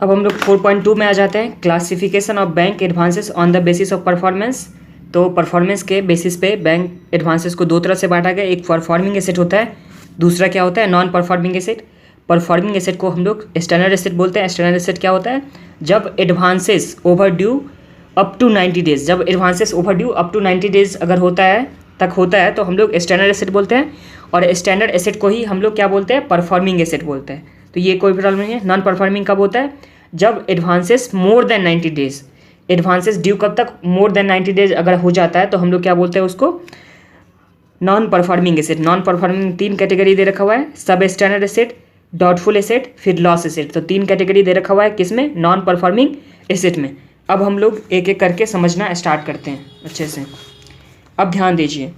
अब हम लोग 4.2 में आ जाते हैं, classification of bank advances on the basis of performance. तो परफॉर्मेंस के बेसिस पे बैंक एडवांसेस को दो तरह से बांटा गया, एक परफॉर्मिंग एसेट होता है, दूसरा क्या होता है non performing asset. Performing asset को हम लोग स्टैंडर्ड एसेट बोलते हैं। स्टैंडर्ड एसेट क्या होता है, जब advances overdue up to 90 days, जब advances overdue up to 90 days अगर होता है तो हम लोग स्टैंडर्ड एसेट बोलते हैं, और स्टैंडर्ड एसेट को ही हम लोग क्या बोलते हैं, परफॉर्मिंग एसेट बोलते हैं। तो ये कोई प्रॉब्लम नहीं है। नॉन परफॉर्मिंग कब होता है, जब advances more than 90 days, advances due कब तक, मोर देन 90 डेज अगर हो जाता है तो हम लोग क्या बोलते हैं उसको, non performing asset. Non performing 3 category दे रखा हुआ है, substandard asset, doubtful asset, फिर लॉस एसेट। तो 3 कैटेगरी दे रखा हुआ है किसमें, नॉन परफॉर्मिंग एसेट में। अब हम लोग एक एक करके समझना स्टार्ट करते हैं अच्छे से। अब ध्यान दीजिए,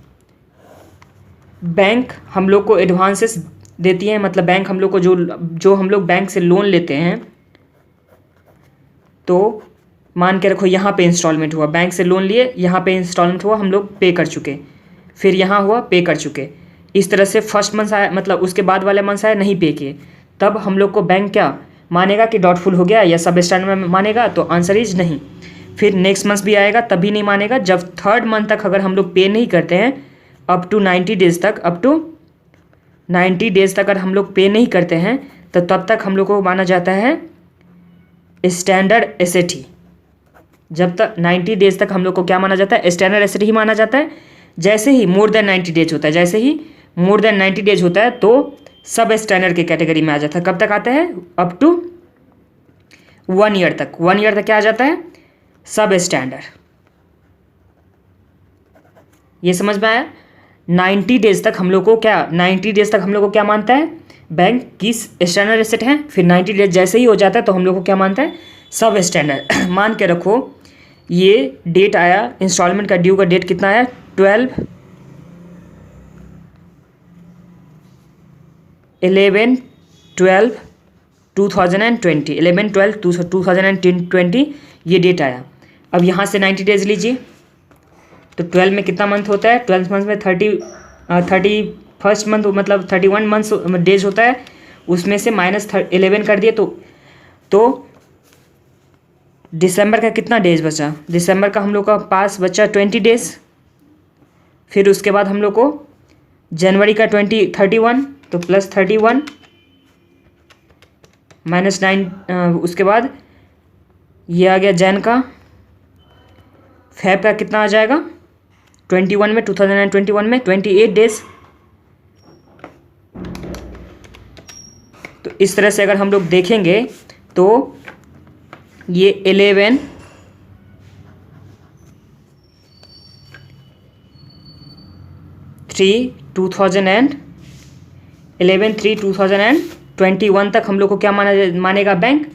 बैंक हम लोग को एडवांसेस देती है, मतलब बैंक हम लोग को जो हम लोग बैंक से लोन लेते हैं, तो मान के रखो यहाँ पे इंस्टॉलमेंट हुआ, बैंक से लोन लिए, यहाँ पे इंस्टॉलमेंट हुआ, हम लोग पे कर चुके, फिर यहाँ हुआ पे कर चुके, इस तरह से फर्स्ट मंथ आया, मतलब उसके बाद वाले मंथ आया नहीं पे किए, तब हम लोग को बैंक क्या मानेगा कि डॉटफुल हो गया, या सब स्टैंडर्ड में मानेगा, तो आंसर इज नहीं। फिर नेक्स्ट मंथ भी आएगा तब भी नहीं मानेगा। जब थर्ड मंथ तक अगर हम लोग पे नहीं करते हैं, अप टू 90 डेज तक, अप टू 90 डेज तक अगर हम लोग पे नहीं करते हैं, तो तब तक हम लोग को माना जाता है स्टैंडर्ड एसेट ही। जब तक 90 डेज तक हम लोग को क्या माना जाता है, स्टैंडर्ड एसेट ही माना जाता है। जैसे ही मोर देन 90 डेज होता है, जैसे ही मोर देन 90 डेज होता है तो सब स्टैंडर्ड की कैटेगरी में आ जाता है। कब तक आता है, अप टू 1 ईयर तक। 1 ईयर तक क्या आ जाता है, सब स्टैंडर्ड। ये समझ में आया। 90 डेज तक हम लोग को क्या, 90 डेज तक हम लोग को क्या मानता है, बैंक की स्टैंडर्ड एसेट है। फिर 90 डेज जैसे ही हो जाता है तो हम लोग को क्या मानता है, सब स्टैंडर्ड। मान के रखो ये डेट आया, इंस्टॉलमेंट का ड्यू का डेट कितना आया, 11/12/2020 ये डेट आया। अब यहाँ से 90 डेज लीजिए, तो 12 में कितना मंथ होता है, 12 मंथ में 31st मंथ मतलब 31 मंथ डेज होता है, उसमें से -11 कर दिए तो दिसंबर का कितना डेज बचा, दिसंबर का हम लोग का पास बचा 20 डेज। फिर उसके बाद हम लोग को जनवरी का 31, तो +31 -9, उसके बाद ये आ गया जैन का, फेब का कितना आ जाएगा 21 में, 2021 में 28 डेज। तो इस तरह से अगर हम लोग देखेंगे तो ये 11/3/2021 तक हम लोग को क्या मानेगा बैंक,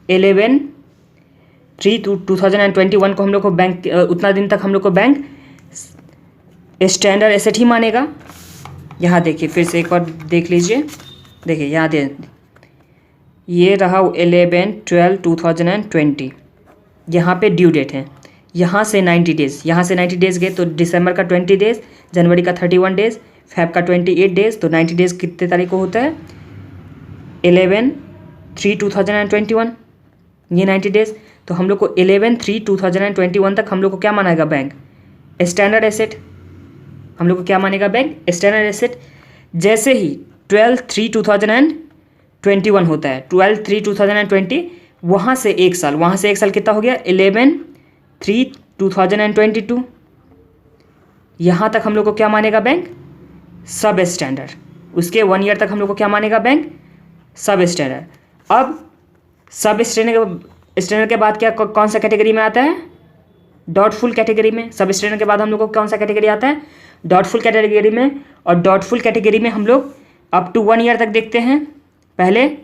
11/3/2021 को हम लोग को बैंक, उतना दिन तक हम लोग को बैंक स्टैंडर्ड एसेट ही मानेगा। यहाँ देखिए फिर से एक बार देख लीजिए, देखिए यहाँ दे, ये रहा 11/12/2020, यहाँ पे ड्यू डेट है, यहाँ से 90 डेज, यहाँ से 90 डेज गए तो दिसंबर का 20 डेज, जनवरी का 31 डेज, फेब का 28 डेज, तो 90 डेज कितने तारीख को होता है, 11/3/2021 ये 90 डेज। तो हम लोग को 11/3/2021 तक हम लोग को क्या मानेगा बैंक, स्टैंडर्ड एसेट। हम लोग को क्या मानेगा बैंक, स्टैंडर्ड एसेट। जैसे ही 12/3/2021 होता है, 12/3/2020, वहाँ से एक साल कितना हो गया, 11/3/2022, यहाँ तक हम लोग को क्या मानेगा बैंक, सब स्टैंडर्ड। उसके 1 ईयर तक हम लोग को क्या मानेगा बैंक, सब स्टैंडर्ड। अब सब स्टैंडर्ड के बाद क्या, कौन सा कैटेगरी में आता है, डॉटफुल कैटेगरी में। सब स्टैंडर्ड के बाद हम लोग को कौन सा कैटेगरी आता है, डॉटफुल कैटेगरी में। और डॉटफुल कैटेगरी में हम लोग अप टू 1 ईयर तक देखते हैं। पहले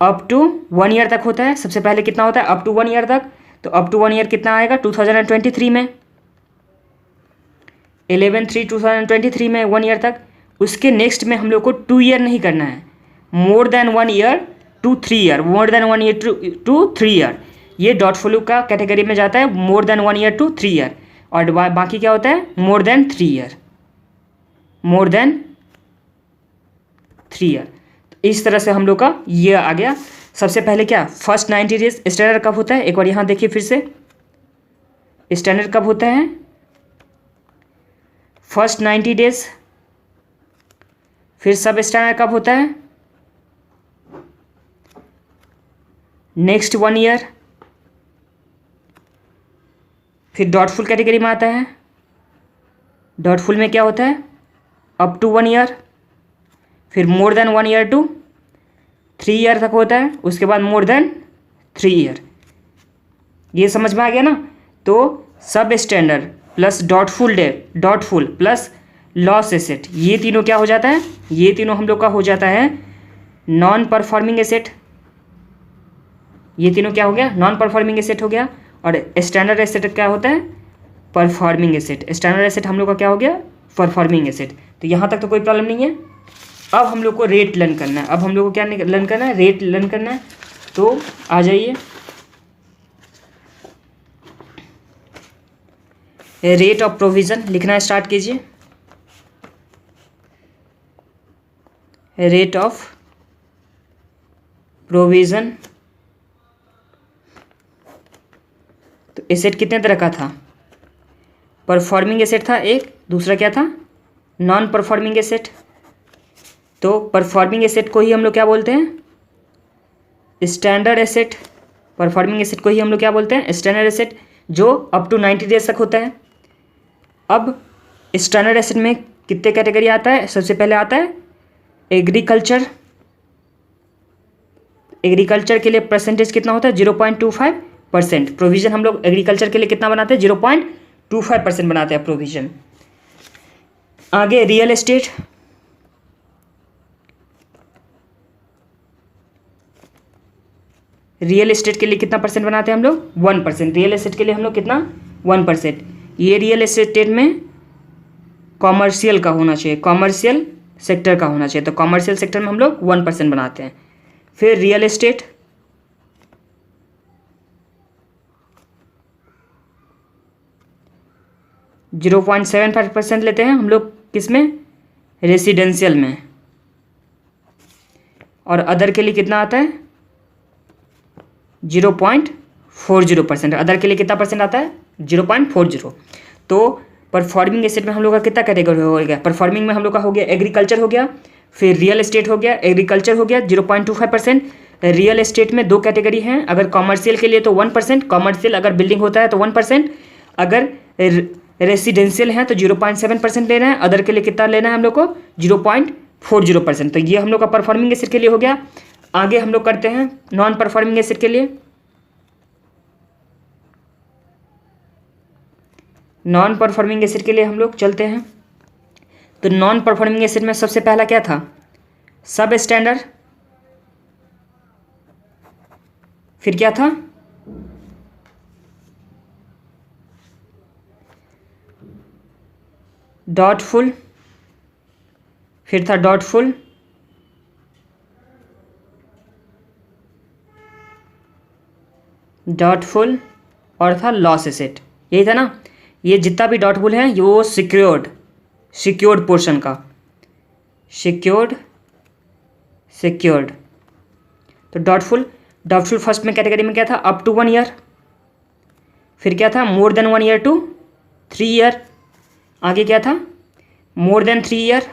अप टू 1 ईयर तक होता है, सबसे पहले कितना होता है, अप टू 1 ईयर तक। तो अप टू 1 ईयर कितना आएगा, 2023 में, 11/3/2023 में 1 ईयर तक। उसके नेक्स्ट में हम लोग को 2 ईयर नहीं करना है, more than 1 year to 3 year, more than 1 year to 3 year, ये डॉटफुल का कैटेगरी में जाता है, more than 1 year to 3 year. और बाकी क्या होता है, more than 3 year, more than 3 year. इस तरह से हम लोग का ये आ गया सबसे पहले क्या, फर्स्ट 90 डेज स्टैंडर्ड कब होता है, एक बार यहाँ देखिए फिर से, स्टैंडर्ड कब होता है, फर्स्ट 90 डेज। फिर सब स्टैंडर्ड कब होता है, नेक्स्ट 1 ईयर। फिर डॉटफुल कैटेगरी में आता है, डॉटफुल में क्या होता है, अप टू 1 ईयर। फिर more than 1 year to 3 year तक होता है, उसके बाद मोर देन 3 ईयर। ये समझ में आ गया ना। तो substandard plus doubtful plus loss asset, ये तीनों क्या हो जाता है, ये तीनों हम लोग का हो जाता है नॉन परफॉर्मिंग एसेट। ये तीनों क्या हो गया, नॉन परफॉर्मिंग एसेट हो गया। और स्टैंडर्ड एसेट क्या होता है, परफॉर्मिंग एसेट। स्टैंडर्ड एसेट हम लोग का क्या हो गया, परफॉर्मिंग एसेट। तो यहाँ तक तो कोई प्रॉब्लम नहीं है। अब हम लोग को रेट लर्न करना है, अब हम लोग को क्या लर्न करना है, रेट लर्न करना है। तो आ जाइए, रेट ऑफ प्रोविज़न लिखना स्टार्ट कीजिए। Rate of provision. तो एसेट कितने तरह का था, परफॉर्मिंग एसेट था एक, दूसरा क्या था, नॉन परफॉर्मिंग एसेट। तो परफॉर्मिंग एसेट को ही हम लोग क्या बोलते हैं, स्टैंडर्ड एसेट। परफॉर्मिंग एसेट को ही हम लोग क्या बोलते हैं, स्टैंडर्ड एसेट, जो अप टू 90 डेज तक होता है। अब स्टैंडर्ड एसेट में कितने कैटेगरी आता है, सबसे पहले आता है एग्रीकल्चर। एग्रीकल्चर के लिए परसेंटेज कितना होता है, 0.25%। प्रोविज़न हम लोग एग्रीकल्चर के लिए कितना बनाते हैं, 0.25% बनाते हैं प्रोविज़न। आगे रियल एस्टेट, रियल एस्टेट के लिए कितना परसेंट बनाते हैं हम लोग, 1%। रियल एस्टेट के लिए हम लोग कितना, 1%। ये रियल एस्टेट में कॉमर्शियल का होना चाहिए, कॉमर्शियल सेक्टर का होना चाहिए। तो कॉमर्शियल सेक्टर में हम लोग 1% बनाते हैं। फिर रियल एस्टेट, %0.75% लेते हैं हम लोग, किसमें, रेसिडेंशियल में। और अदर के लिए कितना आता है, 0.40%। अदर के लिए कितना परसेंट आता है, 0.40। तो परफॉर्मिंग एसेट में हम लोग का कितना कैटेगरी हो गया, परफॉर्मिंग में हम लोग का हो गया एग्रीकल्चर हो गया, फिर रियल एस्टेट हो गया, एग्रीकल्चर हो गया 0.25%। रियल एस्टेट में 2 कैटेगरी हैं, अगर कॉमर्शियल के लिए तो 1%, कॉमर्शियल अगर बिल्डिंग होता है तो 1%, अगर रेसिडेंशियल है तो 0.7% लेना है, अदर के लिए कितना लेना है हम लोग को, 0.40%। तो ये हम लोग का परफॉर्मिंग एसेट के लिए हो गया। आगे हम लोग करते हैं नॉन परफॉर्मिंग एसेट के लिए। नॉन परफॉर्मिंग एसेट के लिए हम लोग चलते हैं। तो नॉन परफॉर्मिंग एसेट में सबसे पहला क्या था, सब स्टैंडर्ड। फिर क्या था, डॉटफुल। फिर था डॉटफुल, डॉटफुल, और था लॉस एसेट। यही था ना। ये जितना भी डॉटफुल है ये वो सिक्योर्ड पोर्शन का, सिक्योर्ड। तो डॉटफुल फर्स्ट में कैटेगरी में क्या था, अप टू 1 ईयर। फिर क्या था, more than 1 year to 3 year. आगे क्या था, मोर देन 3 ईयर।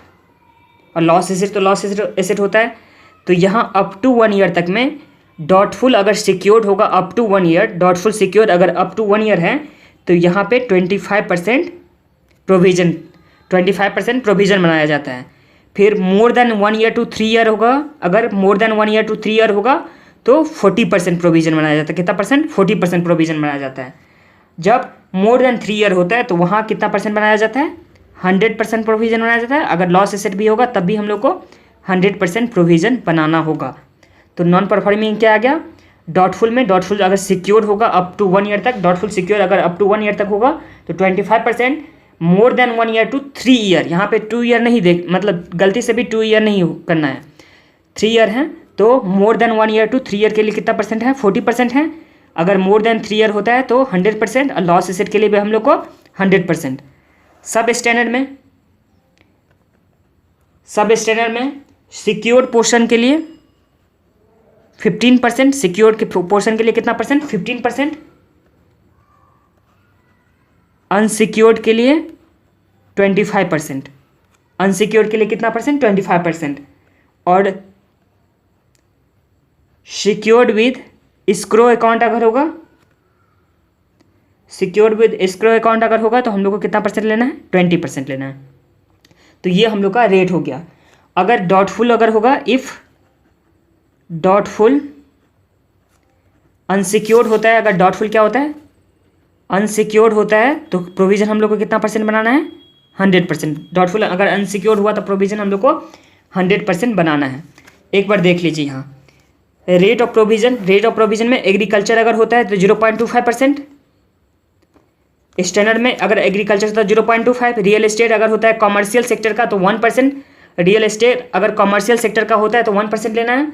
और लॉस एसेट, तो लॉस एसेट होता है। तो यहाँ अप टू 1 ईयर तक में डॉटफुल अगर सिक्योर्ड होगा up to 1 year, doubtful secured अगर अप टू 1 ईयर है तो यहाँ पे 25% प्रोविज़न बनाया जाता है। फिर more than 1 year to 3 year होगा, अगर more than 1 year to 3 year होगा तो 40% प्रोविज़न बनाया जाता है। कितना परसेंट, 40% प्रोविज़न बनाया जाता है। जब मोर देन 3 ईयर होता है तो वहाँ कितना परसेंट बनाया जाता है, 100% प्रोविज़न बनाया जाता है। अगर लॉस एसेट भी होगा तब भी हम लोग को 100% प्रोविज़न बनाना होगा। तो नॉन परफॉर्मिंग क्या आ गया, डॉटफुल में, डॉटफुल अगर सिक्योर होगा अप टू 1 ईयर तक, डॉटफुल सिक्योर अगर अप टू 1 ईयर तक होगा तो 25%, more than 1 year to 3 year, यहाँ पे 2 ईयर नहीं मतलब गलती से भी 2 ईयर नहीं करना है, 3 ईयर है। तो more than 1 year to 3 year के लिए कितना परसेंट है, 40% है। अगर मोर देन 3 ईयर होता है तो 100%, और लॉस एसेट के लिए भी हम लोग को 100%। सब स्टैंडर्ड में सिक्योर्ड पोर्शन के लिए 15%, सिक्योर्ड के पोर्शन के लिए कितना परसेंट, 15%, अनसिक्योर्ड के लिए 25%, अनसिक्योर्ड के लिए कितना परसेंट, 25%, और सिक्योर्ड विद एस्क्रो अकाउंट अगर होगा, सिक्योर्ड विद एस्क्रो अकाउंट अगर होगा तो हम लोग को कितना परसेंट लेना है, 20% लेना है। तो ये हम लोग का रेट हो गया। अगर डॉटफुल अगर होगा, इफ डॉटफुल अनसिक्योर्ड होता है, अगर डॉटफुल क्या होता है, अनसिक्योर्ड होता है, तो प्रोविजन हम लोग को कितना परसेंट बनाना है, 100%। डॉटफुल अगर अनसिक्योर्ड हुआ तो प्रोविजन हम लोग को 100% बनाना है। एक बार देख लीजिए यहाँ rate of provision, rate of provision में एग्रीकल्चर अगर होता है तो 0.25%, स्टैंडर्ड में अगर एग्रीकल्चर होता है 0.25, रियल एस्टेट अगर होता है कॉमर्शियल सेक्टर का तो 1%, रियल एस्टेट अगर कॉमर्शियल सेक्टर का होता है तो 1% लेना है।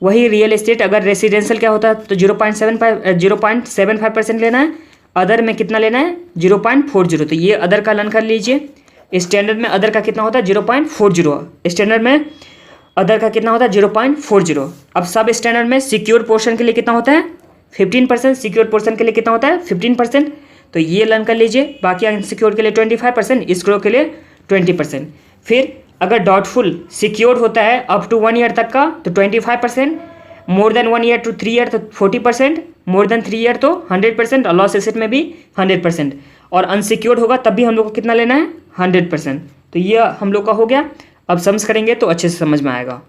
वही रियल एस्टेट अगर रेसिडेंशियल क्या होता है तो 0.75% लेना है। अदर में कितना लेना है, 0.40। तो ये अदर का लर्न कर लीजिए। स्टैंडर्ड में अदर का कितना होता है, 0.40। स्टैंडर्ड में अदर का कितना होता है, 0.40। अब सब स्टैंडर्ड में सिक्योर पोर्शन के लिए कितना होता है, 15%, सिक्योर पोर्शन के लिए कितना होता है, 15%। तो ये लर्न कर लीजिए। बाकी अनसिक्योर्ड के लिए 25%, एस्क्रो के लिए 20%। फिर अगर डॉटफुल सिक्योर्ड होता है अप टू 1 ईयर तक का तो 25%, more than 1 year to 3 year तो 40%, मोर देन 3 ईयर तो 100%, और लॉस एसेट में भी 100%। और अनसिक्योर्ड होगा तब भी हम लोग को कितना लेना है, 100%। तो ये हम लोग का हो गया। अब सम्स करेंगे तो अच्छे से समझ में आएगा।